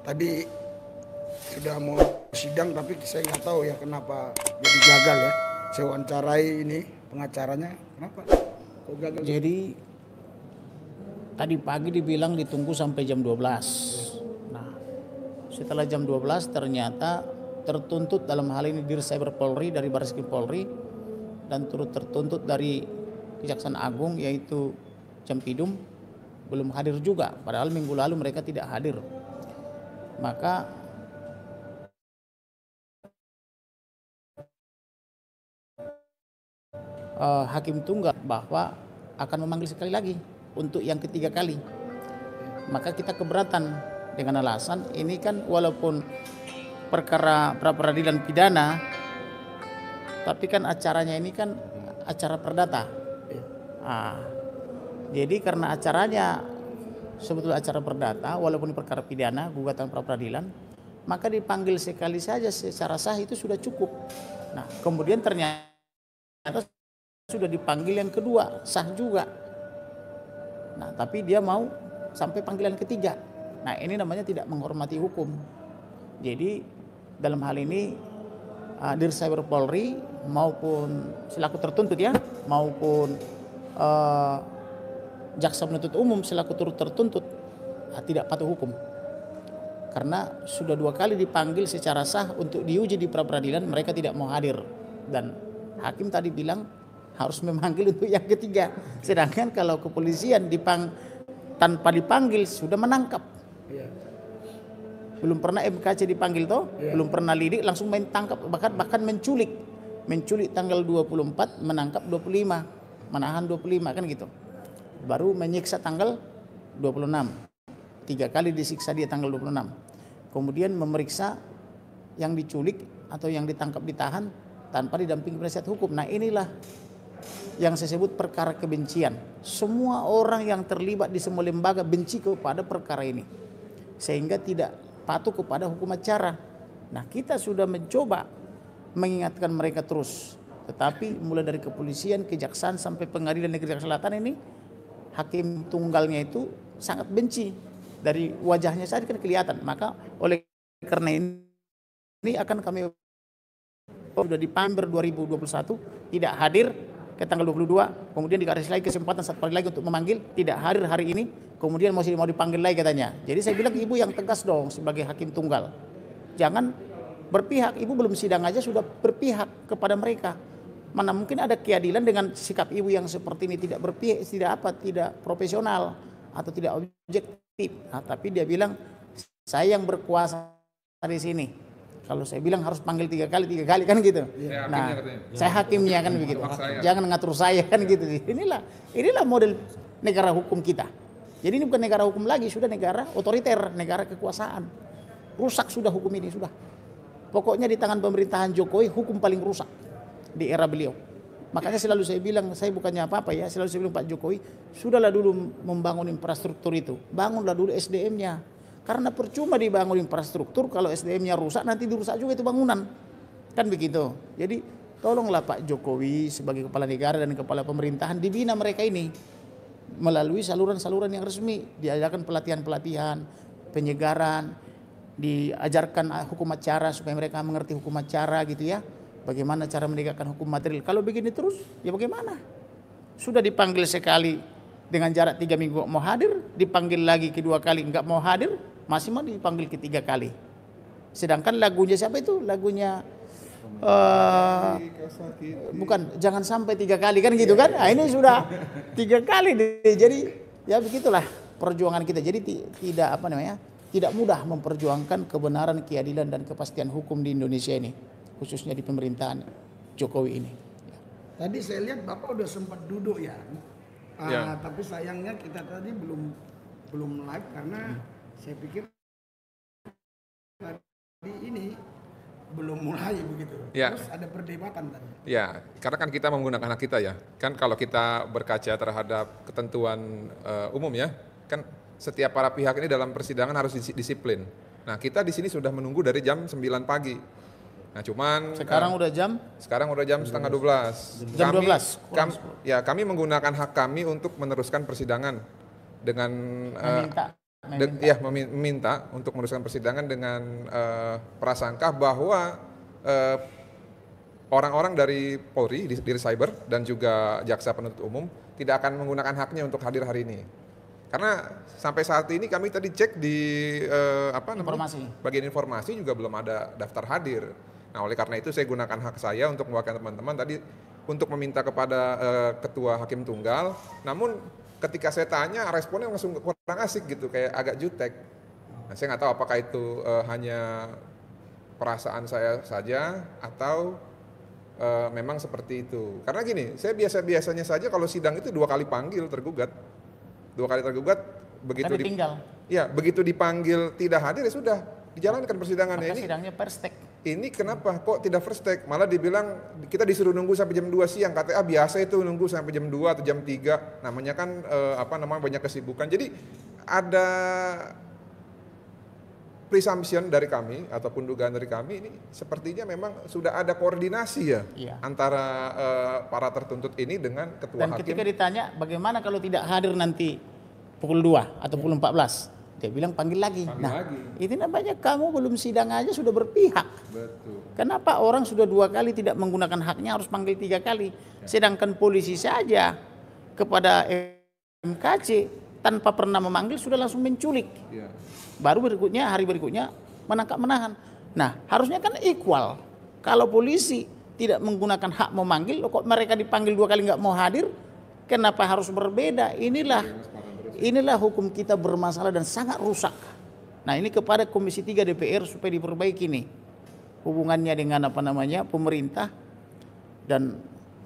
tadi sudah mau sidang tapi saya nggak tahu ya kenapa jadi gagal ya. Saya wawancarai ini pengacaranya, kenapa kok gagal? Jadi tadi pagi dibilang ditunggu sampai jam 12. Nah, setelah jam 12 ternyata tertuntut dalam hal ini Dircyber Polri dari Barreskrim Polri dan turut tertuntut dari Kejaksaan Agung yaitu Jampidum belum hadir juga, padahal minggu lalu mereka tidak hadir. Maka Hakim tunggal bahwa akan memanggil sekali lagi untuk yang ketiga kali. Maka kita keberatan dengan alasan ini kan walaupun perkara pra-peradilan pidana, tapi kan acaranya ini kan acara perdata. Jadi karena acaranya sebetulnya acara perdata, walaupun perkara pidana, gugatan pra-peradilan, maka dipanggil sekali saja secara sah itu sudah cukup. Nah, kemudian ternyata sudah dipanggil yang kedua, sah juga. Nah, tapi dia mau sampai panggilan ketiga. Nah, ini namanya tidak menghormati hukum. Jadi dalam hal ini Dircyber Polri maupun selaku tertuntut ya, maupun jaksa penuntut umum selaku turut tertuntut tidak patuh hukum. Karena sudah 2 kali dipanggil secara sah untuk diuji di pra-peradilan, mereka tidak mau hadir. Dan hakim tadi bilang harus memanggil untuk yang ketiga. Sedangkan kalau kepolisian tanpa dipanggil sudah menangkap. Belum pernah MKC dipanggil toh, belum pernah lidik langsung main tangkap, bahkan menculik. Menculik tanggal 24, menangkap 25, menahan 25 kan gitu. Baru menyiksa tanggal 26. 3 kali disiksa dia tanggal 26. Kemudian memeriksa yang diculik atau yang ditangkap ditahan tanpa didampingi penasihat hukum. Nah, inilah yang saya sebut perkara kebencian. Semua orang yang terlibat di semua lembaga benci kepada perkara ini, sehingga tidak patuh kepada hukum acara. Nah, kita sudah mencoba mengingatkan mereka terus, tetapi mulai dari kepolisian, kejaksaan sampai pengadilan negeri Jakarta Selatan ini, hakim tunggalnya itu sangat benci. Dari wajahnya saja kan kelihatan. Maka oleh karena ini akan kami sudah dipanggil 2021 tidak hadir ke tanggal 22, kemudian dikasih lagi kesempatan 1 kali lagi untuk memanggil, tidak hadir hari ini, kemudian masih mau dipanggil lagi katanya. Jadi saya bilang ibu yang tegas dong sebagai hakim tunggal. Jangan berpihak, ibu belum sidang aja sudah berpihak kepada mereka. Mana mungkin ada keadilan dengan sikap ibu yang seperti ini, tidak berpihak, tidak profesional atau tidak objektif. Nah, tapi dia bilang saya yang berkuasa di sini. Kalau saya bilang harus panggil 3 kali kan gitu. Ya, nah, saya hakimnya kan begitu. Jangan ngatur saya kan gitu. Inilah model negara hukum kita. Jadi ini bukan negara hukum lagi, sudah negara otoriter, negara kekuasaan. Rusak sudah hukum ini sudah. Pokoknya di tangan pemerintahan Jokowi hukum paling rusak di era beliau. Makanya selalu saya bilang, saya bukannya apa-apa ya, selalu saya bilang Pak Jokowi, sudahlah dulu membangun infrastruktur itu. Bangunlah dulu SDM-nya. Karena percuma dibangun infrastruktur kalau SDM-nya rusak, nanti dirusak juga itu bangunan. Kan begitu. Jadi tolonglah Pak Jokowi sebagai kepala negara dan kepala pemerintahan dibina mereka ini melalui saluran-saluran yang resmi, diajarkan pelatihan-pelatihan, penyegaran, diajarkan hukum acara supaya mereka mengerti hukum acara gitu ya. Bagaimana cara menegakkan hukum material. Kalau begini terus ya bagaimana? Sudah dipanggil sekali dengan jarak 3 minggu mau hadir, dipanggil lagi kedua kali enggak mau hadir, masih mau dipanggil ketiga kali. Sedangkan lagunya siapa itu? Lagunya bukan jangan sampai 3 kali kan gitu kan? Nah, ini sudah 3 kali. Jadi ya begitulah perjuangan kita. Jadi tidak mudah memperjuangkan kebenaran, keadilan dan kepastian hukum di Indonesia ini, khususnya di pemerintahan Jokowi ini. Tadi saya lihat Bapak udah sempat duduk ya. Tapi sayangnya kita tadi belum live karena saya pikir tadi ini belum mulai begitu. Ya. Terus ada perdebatan tadi. Ya, karena kan kita menggunakan hak kita ya. Kan kalau kita berkaca terhadap ketentuan umum ya, kan setiap para pihak ini dalam persidangan harus disiplin. Nah, kita di sini sudah menunggu dari jam 9 pagi. Nah, cuman sekarang udah jam setengah 12. Jam 12. Kami menggunakan hak kami untuk meneruskan persidangan dengan meminta untuk meneruskan persidangan dengan prasangka bahwa orang-orang dari Polri, dari Cyber dan juga jaksa penuntut umum tidak akan menggunakan haknya untuk hadir hari ini. Karena sampai saat ini kami tadi cek di bagian informasi juga belum ada daftar hadir. Nah, oleh karena itu saya gunakan hak saya untuk mewakilkan teman-teman tadi untuk meminta kepada ketua hakim tunggal. Namun ketika saya tanya responnya langsung kurang asik gitu, kayak agak jutek. Nah, saya nggak tahu apakah itu hanya perasaan saya saja atau memang seperti itu. Karena gini, saya biasanya saja kalau sidang itu 2 kali panggil tergugat. 2 kali tergugat, begitu dipanggil tidak hadir ya sudah dijalankan persidangannya. Ini sidangnya first take. Ini kenapa kok tidak first take? Malah dibilang kita disuruh nunggu sampai jam 2 siang. Katanya biasa itu nunggu sampai jam 2 atau jam 3. Namanya kan banyak kesibukan. Jadi ada presumption dari kami ataupun dugaan dari kami ini sepertinya memang sudah ada koordinasi antara para tertuntut ini dengan ketua hakim. Dan ketika ditanya bagaimana kalau tidak hadir nanti pukul 2 atau pukul 14, dia bilang panggil lagi. Itu namanya kamu belum sidang aja sudah berpihak. Betul. Kenapa orang sudah 2 kali tidak menggunakan haknya harus panggil 3 kali? Sedangkan polisi saja kepada MKC tanpa pernah memanggil sudah langsung menculik. Baru hari berikutnya menangkap menahan. Nah, harusnya kan equal. Kalau polisi tidak menggunakan hak memanggil, kok mereka dipanggil 2 kali nggak mau hadir? Kenapa harus berbeda? Inilah hukum kita bermasalah dan sangat rusak. Nah, ini kepada Komisi 3 DPR supaya diperbaiki nih hubungannya dengan pemerintah dan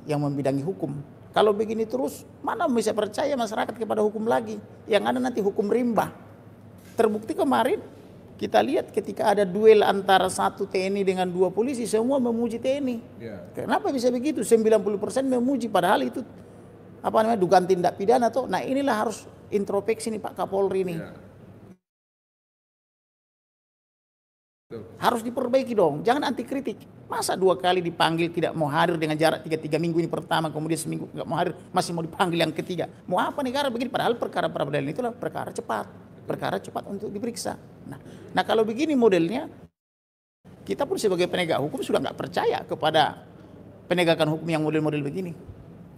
yang membidangi hukum. Kalau begini terus, mana bisa percaya masyarakat kepada hukum lagi? Yang ada nanti hukum rimba. Terbukti kemarin kita lihat ketika ada duel antara 1 TNI dengan 2 polisi, semua memuji TNI. Kenapa bisa begitu? 90% memuji, padahal itu dugaan tindak pidana tuh. Nah, inilah harus introspeksi nih Pak Kapolri nih. Harus diperbaiki dong, jangan anti kritik. Masa 2 kali dipanggil tidak mau hadir dengan jarak 3 minggu ini pertama, kemudian seminggu nggak mau hadir, masih mau dipanggil yang ketiga. Mau apa negara begini? Padahal perkara peradilan itulah perkara cepat untuk diperiksa. Nah kalau begini modelnya, kita pun sebagai penegak hukum sudah nggak percaya kepada penegakan hukum yang model-model begini.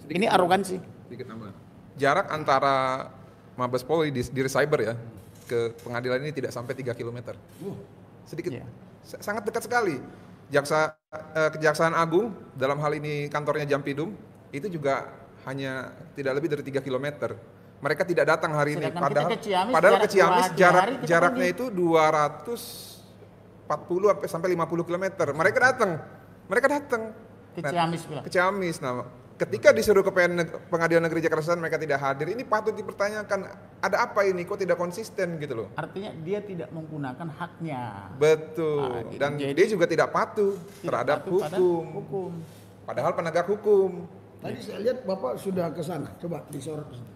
Ini arogansi. Sedikit tambah. Jarak antara Mabes Polri di Cyber ya ke pengadilan ini tidak sampai 3 km. Sedikit, sangat dekat sekali. Kejaksaan Agung dalam hal ini kantornya Jampidum itu juga hanya tidak lebih dari 3 km. Mereka tidak datang hari ini, padahal ke Ciamis jaraknya itu 240 sampai 50 km. Mereka datang ke Ciamis. Nah, ketika disuruh ke Pengadilan Negeri Jakarta Selatan mereka tidak hadir, ini patut dipertanyakan, ada apa ini, kok tidak konsisten gitu loh. Artinya dia tidak menggunakan haknya. Betul. Dan dia juga tidak patuh terhadap hukum. Padahal penegak hukum. Tadi saya lihat Bapak sudah ke sana, coba disorot ke sana.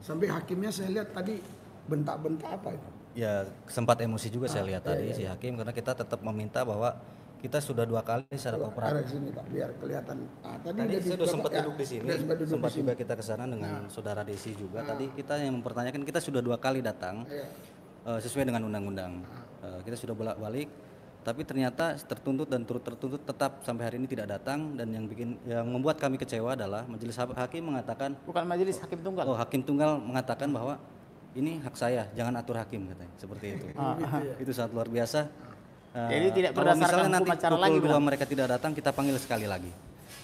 Sampai hakimnya saya lihat tadi bentak-bentak apa itu? Ya sempat emosi juga saya lihat tadi si hakim, karena kita tetap meminta bahwa kita sudah 2 kali secara kooperatif. Sini Pak, biar kelihatan. Tadi saya sudah sempat duduk di sini, sempat juga kita ke sana dengan saudara Desi juga. Tadi kita yang mempertanyakan, kita sudah 2 kali datang sesuai dengan undang-undang. Kita sudah bolak-balik, tapi ternyata tertuntut dan turut tertuntut tetap sampai hari ini tidak datang. Dan yang membuat kami kecewa adalah majelis hakim mengatakan, bukan majelis hakim tunggal. Oh, hakim tunggal mengatakan bahwa ini hak saya, jangan atur hakim katanya, seperti itu. Itu sangat luar biasa. Jadi tidak kalau berdasarkan misalnya nanti hukum acara pukul lagi 2 mereka tidak datang, kita panggil sekali lagi.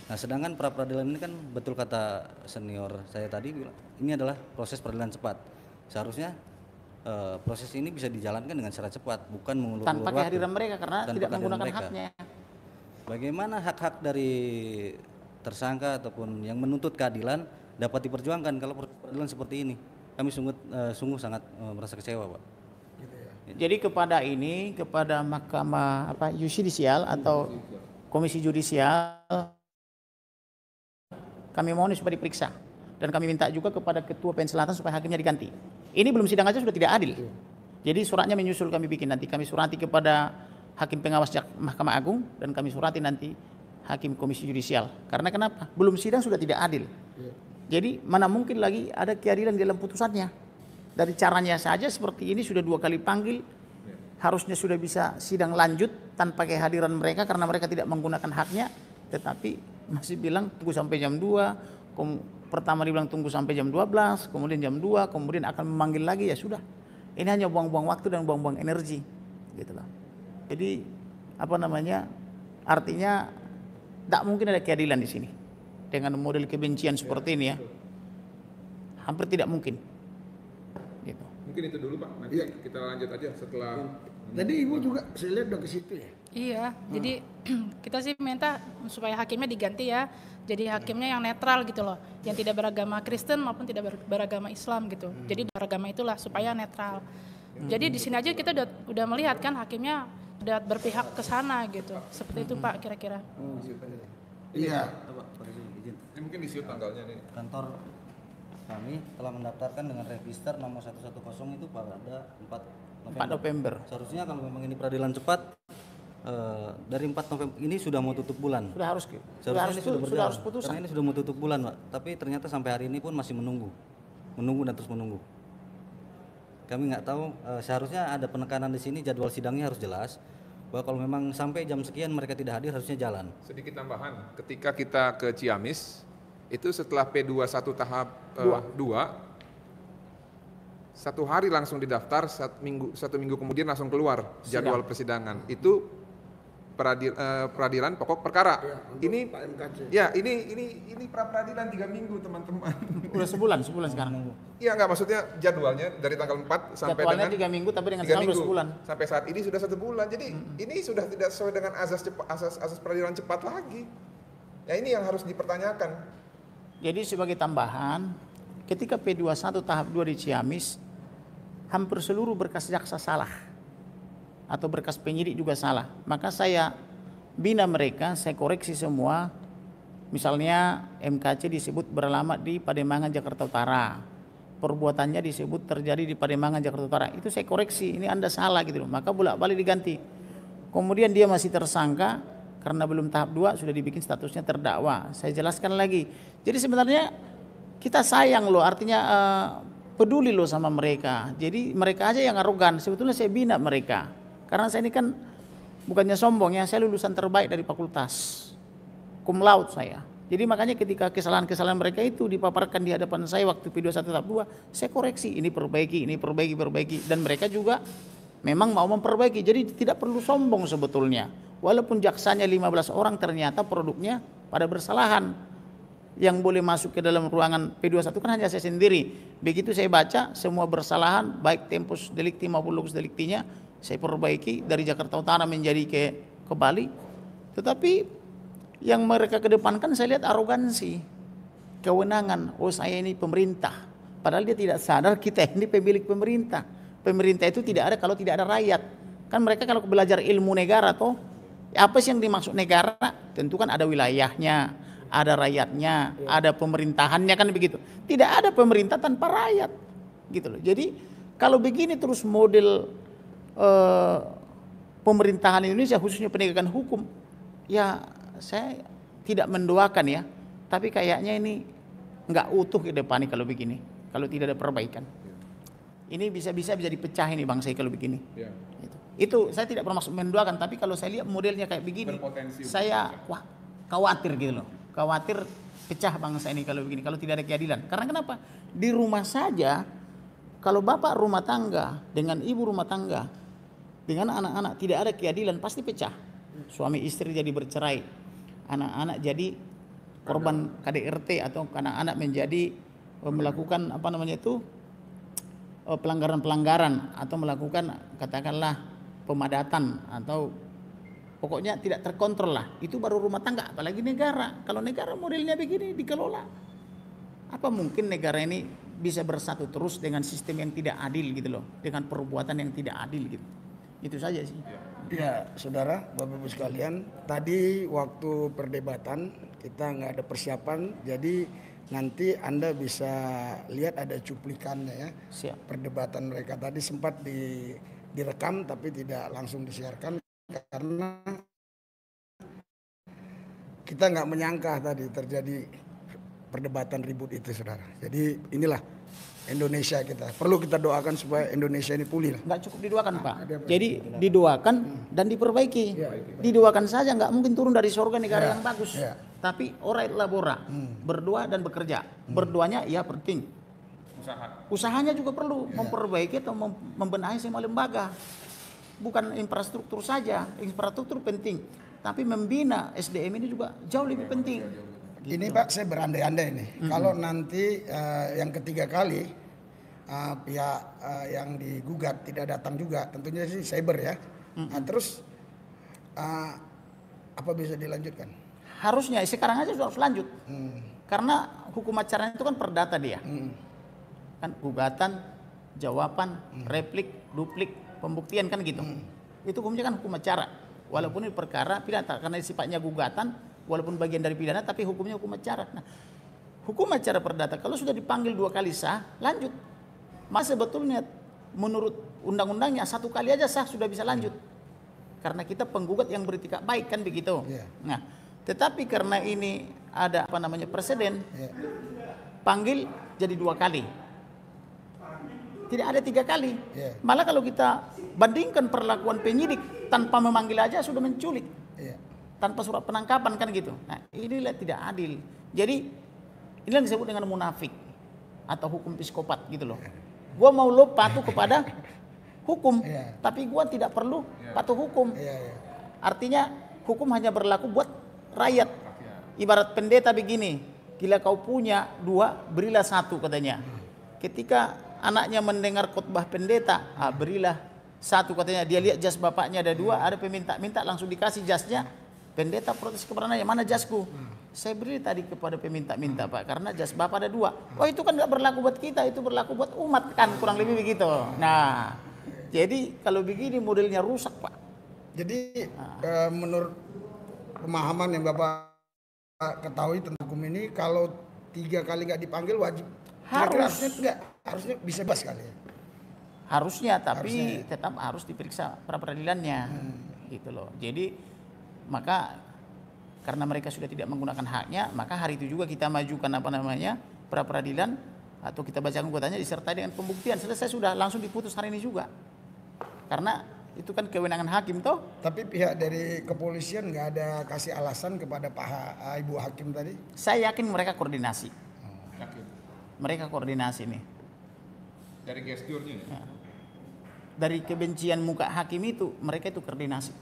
Nah, sedangkan pra peradilan ini kan betul kata senior saya tadi, ini adalah proses peradilan cepat. Seharusnya proses ini bisa dijalankan dengan secara cepat, bukan mengulur-ulur tanpa kehadiran mereka karena tidak menggunakan haknya. Bagaimana hak-hak dari tersangka ataupun yang menuntut keadilan dapat diperjuangkan kalau peradilan seperti ini? Kami sungguh sangat merasa kecewa, Pak. Jadi kepada Mahkamah Yudisial atau Komisi Yudisial, kami mohon supaya diperiksa, dan kami minta juga kepada Ketua PN Selatan supaya hakimnya diganti. Ini belum sidang aja sudah tidak adil. Jadi suratnya menyusul kami bikin nanti. Kami surati kepada Hakim Pengawas Mahkamah Agung dan kami surati nanti Hakim Komisi Yudisial. Karena kenapa? Belum sidang sudah tidak adil. Jadi mana mungkin lagi ada keadilan di dalam putusannya. Dari caranya saja seperti ini sudah 2 kali panggil, harusnya sudah bisa sidang lanjut tanpa kehadiran mereka karena mereka tidak menggunakan haknya, tetapi masih bilang tunggu sampai jam 2. Pertama dibilang tunggu sampai jam 12, kemudian jam 2, kemudian akan memanggil lagi, ya sudah. Ini hanya buang-buang waktu dan buang-buang energi, gitu loh. Jadi artinya tidak mungkin ada keadilan di sini dengan model kebencian seperti ini ya. Hampir tidak mungkin. Gitu. Mungkin itu dulu Pak, nanti kita lanjut aja setelah. Jadi Ibu juga saya lihat udah ke situ ya. Iya, jadi kita sih minta supaya hakimnya diganti ya. Jadi hakimnya yang netral gitu loh, yang tidak beragama Kristen maupun tidak beragama Islam gitu. Jadi beragama itulah supaya netral. Jadi di sini aja kita udah melihat kan hakimnya udah berpihak ke sana gitu. Seperti itu Pak kira-kira. Iya. Pak Rizky, izin. Ini mungkin di tanggalnya nih. Kantor kami telah mendaftarkan dengan register nomor 110 itu pada 4 November. Seharusnya kalau memang ini peradilan cepat dari 4 November ini sudah mau tutup bulan. Sudah harus Seharusnya ini sudah berjalan. harus putusan. Karena ini sudah mau tutup bulan, Pak. Tapi ternyata sampai hari ini pun masih menunggu dan terus menunggu. Kami nggak tahu. Seharusnya ada penekanan di sini, jadwal sidangnya harus jelas. Bahwa kalau memang sampai jam sekian mereka tidak hadir, harusnya jalan. Sedikit tambahan, ketika kita ke Ciamis, itu setelah P21 tahap 2, 1 hari langsung didaftar, 1 minggu kemudian langsung keluar jadwal persidangan. Itu peradilan pokok perkara. Ini Pak MKC. ya ini pra peradilan 3 minggu teman-teman. Udah sebulan sekarang. Iya nggak, maksudnya jadwalnya dari tanggal 4 sampai Jadwalnya dengan 3 minggu tapi dengan 3 sekarang udah minggu. sebulan. Sampai saat ini sudah 1 bulan. Jadi ini sudah tidak sesuai dengan asas peradilan cepat lagi. Ya ini yang harus dipertanyakan. Jadi sebagai tambahan, ketika P21 tahap 2 di Ciamis, hampir seluruh berkas jaksa salah. Atau berkas penyidik juga salah. Maka saya bina mereka, saya koreksi semua. Misalnya MKC disebut beralamat di Pademangan, Jakarta Utara. Perbuatannya disebut terjadi di Pademangan, Jakarta Utara. Itu saya koreksi, ini Anda salah gitu loh. Maka bolak-balik diganti. Kemudian dia masih tersangka karena belum tahap 2 sudah dibikin statusnya terdakwa. Saya jelaskan lagi. Jadi sebenarnya kita sayang loh, artinya peduli loh sama mereka. Jadi mereka aja yang arogan. Sebetulnya saya bina mereka. Karena saya ini kan bukannya sombong ya, saya lulusan terbaik dari fakultas. Cum laude saya. Jadi makanya ketika kesalahan-kesalahan mereka itu dipaparkan di hadapan saya waktu P21 tahap 2, saya koreksi, ini perbaiki. Dan mereka juga memang mau memperbaiki. Jadi tidak perlu sombong sebetulnya. Walaupun jaksanya 15 orang ternyata produknya pada bersalahan. Yang boleh masuk ke dalam ruangan P21 kan hanya saya sendiri. Begitu saya baca semua bersalahan, baik tempus delicti maupun locus delictinya, saya perbaiki dari Jakarta Utara menjadi ke Bali. Tetapi yang mereka kedepankan saya lihat arogansi, kewenangan. Oh saya ini pemerintah. Padahal dia tidak sadar kita ini pemilik pemerintah. Pemerintah itu tidak ada kalau tidak ada rakyat. Kan mereka kalau belajar ilmu negara toh, apa sih yang dimaksud negara? Tentu kan ada wilayahnya, ada rakyatnya, ada pemerintahannya, kan begitu. Tidak ada pemerintah tanpa rakyat, gitu loh. Jadi kalau begini terus model pemerintahan Indonesia khususnya penegakan hukum, ya saya tidak mendoakan ya, tapi kayaknya ini nggak utuh ke depan nih kalau begini, kalau tidak ada perbaikan. Ini bisa dipecah ini bangsa kalau begini. Ya. Itu saya tidak bermaksud mendoakan, tapi kalau saya lihat modelnya kayak begini, saya khawatir gitu loh, khawatir pecah bangsa ini kalau begini, kalau tidak ada keadilan. Karena kenapa? Di rumah saja, kalau bapak rumah tangga dengan ibu rumah tangga dengan anak-anak tidak ada keadilan, pasti pecah. Suami istri jadi bercerai, anak-anak jadi korban KDRT atau anak-anak menjadi melakukan pelanggaran-pelanggaran atau melakukan katakanlah pemadatan atau pokoknya tidak terkontrol lah. Itu baru rumah tangga, apalagi negara. Kalau negara modelnya begini dikelola, apa mungkin negara ini bisa bersatu terus dengan sistem yang tidak adil gitu loh, dengan perbuatan yang tidak adil gitu. Itu saja sih. Ya, saudara, Bapak Ibu sekalian, tadi waktu perdebatan kita nggak ada persiapan, jadi nanti Anda bisa lihat ada cuplikannya ya. Siap. Perdebatan mereka tadi sempat direkam tapi tidak langsung disiarkan karena kita nggak menyangka tadi terjadi perdebatan ribut itu, saudara. Jadi inilah Indonesia kita. Perlu kita doakan supaya Indonesia ini pulih lah. Nggak cukup didoakan Pak. Jadi didoakan dan diperbaiki. Didoakan saja nggak mungkin turun dari surga negara yang bagus. Tapi orait labora, berdoa dan bekerja. Berdoanya ya penting. Usahanya juga perlu memperbaiki atau membenahi semua lembaga. Bukan infrastruktur saja, infrastruktur penting. Tapi membina SDM ini juga jauh lebih penting. Ini Pak, saya berandai-andai nih. Kalau nanti yang ketiga kali pihak yang digugat tidak datang juga, tentunya sih cyber ya. Nah, terus apa bisa dilanjutkan? Harusnya sekarang aja sudah harus lanjut. Karena hukum acara itu kan perdata dia. Kan gugatan, jawaban, replik, duplik, pembuktian kan gitu. Itu hukumnya kan hukum acara. Walaupun ini perkara pidana karena sifatnya gugatan, walaupun bagian dari pidana tapi hukumnya hukum acara. Nah, hukum acara perdata kalau sudah dipanggil 2 kali sah, lanjut. Masa sebetulnya menurut undang-undangnya 1 kali aja sah sudah bisa lanjut. Karena kita penggugat yang beretikat baik kan begitu. Nah, tetapi karena ini ada preseden, panggil jadi 2 kali. Tidak ada 3 kali. Malah kalau kita bandingkan perlakuan penyidik tanpa memanggil aja sudah menculik. Tanpa surat penangkapan kan gitu. Nah, inilah tidak adil. Jadi inilah yang disebut dengan munafik atau hukum psikopat gitu loh. Gua mau lo patuh kepada hukum, tapi gua tidak perlu patuh hukum. Artinya hukum hanya berlaku buat rakyat. Ibarat pendeta begini, gila kau punya 2, berilah 1 katanya. Ketika anaknya mendengar khotbah pendeta, berilah 1 katanya. Dia lihat jas bapaknya ada 2, ada peminta-minta langsung dikasih jasnya. Pendeta protes kepada anaknya, mana jasku? Saya beri tadi kepada peminta-minta Pak, karena jas bapak ada 2. Oh itu kan nggak berlaku buat kita, itu berlaku buat umat kan, kurang lebih begitu. Nah, jadi kalau begini modelnya rusak Pak. Jadi menurut pemahaman yang Bapak ketahui tentang hukum ini, kalau 3 kali nggak dipanggil wajib. Harusnya bisa bebas kali ya. Harusnya, tapi tetap harus diperiksa pra peradilannya, gitu loh. Jadi maka karena mereka sudah tidak menggunakan haknya, maka hari itu juga kita majukan pra peradilan atau kita bacakan gugatannya disertai dengan pembuktian. Selesai sudah langsung diputus hari ini juga. Karena itu kan kewenangan hakim toh. Tapi pihak dari kepolisian nggak ada kasih alasan kepada Ibu Hakim tadi? Saya yakin mereka koordinasi. Mereka koordinasi nih. Dari gesturnya. Ya. Dari kebencian muka hakim itu, mereka itu koordinasi.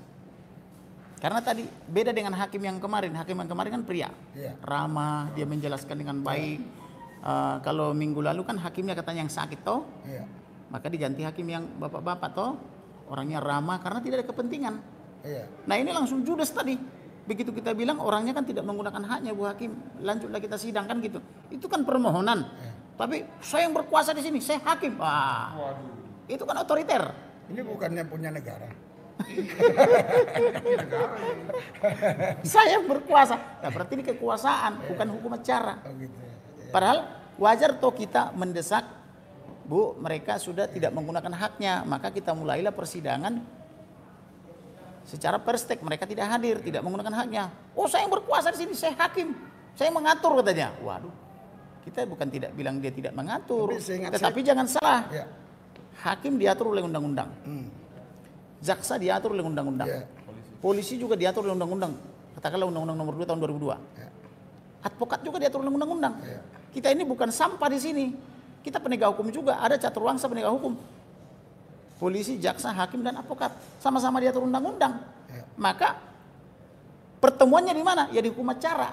Karena tadi beda dengan hakim yang kemarin. Hakim yang kemarin kan pria, ramah, dia menjelaskan dengan baik. Kalau minggu lalu kan hakimnya katanya yang sakit toh, maka diganti hakim yang bapak-bapak toh, orangnya ramah karena tidak ada kepentingan. Nah ini langsung judes tadi. Begitu kita bilang orangnya kan tidak menggunakan haknya Bu Hakim, lanjutlah kita sidang kan gitu. Itu kan permohonan. Tapi saya yang berkuasa di sini, saya hakim. Itu kan otoriter. Ini bukannya punya negara. Saya berkuasa. Nah, berarti ini kekuasaan, bukan hukum acara. Padahal wajar toh kita mendesak, Bu, mereka sudah tidak menggunakan haknya, maka kita mulailah persidangan secara perstek. Mereka tidak hadir, tidak menggunakan haknya. Oh, saya yang berkuasa di sini, saya hakim, saya mengatur katanya. Waduh, kita bukan tidak bilang dia tidak mengatur, tetapi jangan salah. Hakim diatur oleh undang-undang. Jaksa diatur oleh undang-undang. Polisi juga diatur oleh undang-undang. Katakanlah Undang-Undang Nomor 2 Tahun 2002. Advokat juga diatur oleh undang-undang. Kita ini bukan sampah di sini. Kita penegak hukum juga. Ada caturwangsa penegak hukum. Polisi, jaksa, hakim dan advokat sama-sama diatur undang-undang. Maka pertemuannya di mana? Ya di hukum acara.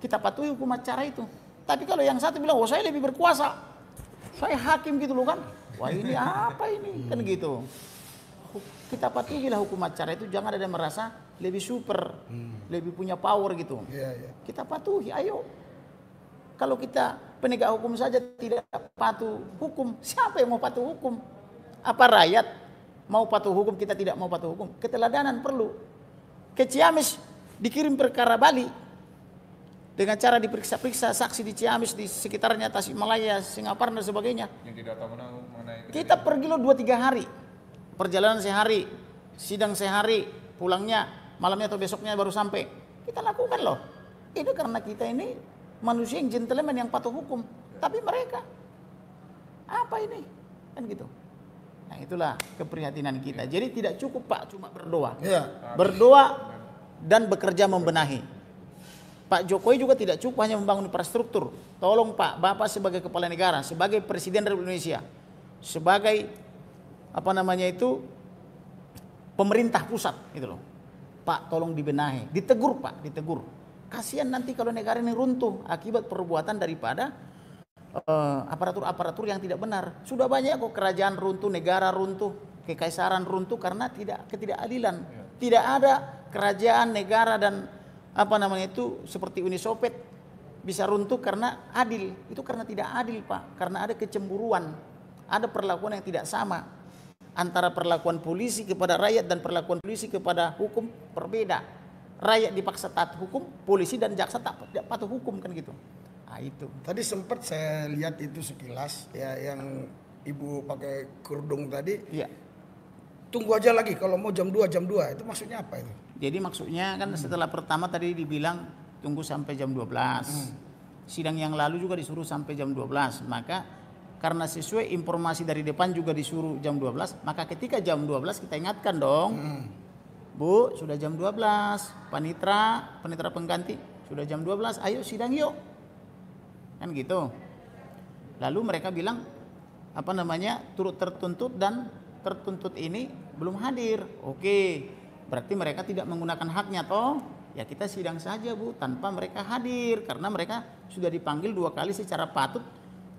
Kita patuhi hukum acara itu. Tapi kalau yang satu bilang, "Oh, saya lebih berkuasa. Saya hakim," gitu loh kan. Wah, ini apa ini? Kan gitu. Kita patuhilah hukum acara itu, jangan ada merasa lebih super, lebih punya power gitu. Kita patuhi, ayo. Kalau kita penegak hukum saja tidak patuh hukum, siapa yang mau patuh hukum? Apa rakyat mau patuh hukum, kita tidak mau patuh hukum? Keteladanan perlu. Ke Ciamis dikirim perkara Bali dengan cara diperiksa-periksa saksi di Ciamis, di sekitarnya Tasikmalaya, Singapura dan sebagainya. Yang tidak tahu mengenai kita pergi lo 2-3 hari. Perjalanan sehari, sidang sehari, pulangnya malamnya atau besoknya baru sampai. Kita lakukan loh. Ini karena kita ini manusia yang gentleman yang patuh hukum. Tapi mereka Apa ini? Kan gitu. Nah, itulah keprihatinan kita. Jadi tidak cukup Pak cuma berdoa. Iya. Berdoa dan bekerja membenahi. Pak Jokowi juga tidak cukup hanya membangun infrastruktur. Tolong Pak, Bapak sebagai kepala negara, sebagai Presiden Republik Indonesia, sebagai pemerintah pusat gitu loh. Pak, tolong dibenahi. Ditegur Pak, ditegur. Kasihan nanti kalau negara ini runtuh akibat perbuatan daripada aparatur-aparatur yang tidak benar. Sudah banyak kok kerajaan runtuh, negara runtuh, kekaisaran runtuh karena ketidakadilan. Tidak ada kerajaan, negara dan seperti Uni Soviet bisa runtuh karena adil. Itu karena tidak adil Pak, karena ada kecemburuan, ada perlakuan yang tidak sama antara perlakuan polisi kepada rakyat dan perlakuan polisi kepada hukum berbeda. Rakyat dipaksa taat hukum, polisi dan jaksa tak patuh hukum kan gitu. Nah, itu. Tadi sempat saya lihat itu sekilas ya, yang Ibu pakai kerudung tadi. Iya. Tunggu aja lagi kalau mau jam 2 itu maksudnya apa itu? Jadi maksudnya kan setelah pertama tadi dibilang tunggu sampai jam 12. Sidang yang lalu juga disuruh sampai jam 12. Maka karena sesuai informasi dari depan juga disuruh jam 12, maka ketika jam 12 kita ingatkan dong. Bu, sudah jam 12. Panitra pengganti sudah jam 12. Ayo sidang yuk. Kan gitu. Lalu mereka bilang turut tertuntut dan tertuntut ini belum hadir. Oke. Berarti mereka tidak menggunakan haknya toh? Ya kita sidang saja Bu tanpa mereka hadir karena mereka sudah dipanggil 2 kali secara patut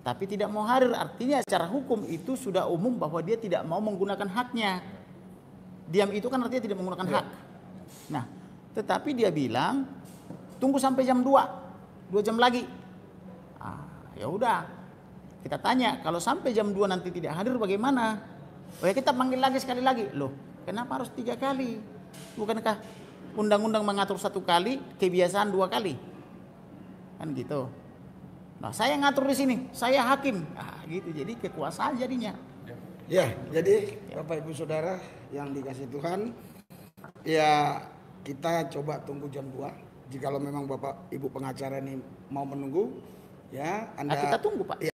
tapi tidak mau hadir. Artinya secara hukum itu sudah umum bahwa dia tidak mau menggunakan haknya. Diam itu kan artinya tidak menggunakan hak. Nah, tetapi dia bilang tunggu sampai jam 2 jam lagi. Ya udah. Kita tanya, kalau sampai jam 2 nanti tidak hadir bagaimana? Oh ya kita panggil lagi sekali lagi. Loh, kenapa harus 3 kali? Bukankah undang-undang mengatur 1 kali, kebiasaan 2 kali? Kan gitu. Nah, saya ngatur di sini, saya hakim. Gitu. Jadi kekuasaan jadinya. Ya, jadi Bapak Ibu Saudara yang dikasih Tuhan, ya kita coba tunggu jam 2. Jikalau memang Bapak Ibu pengacara ini mau menunggu, ya Anda. Kita tunggu Pak.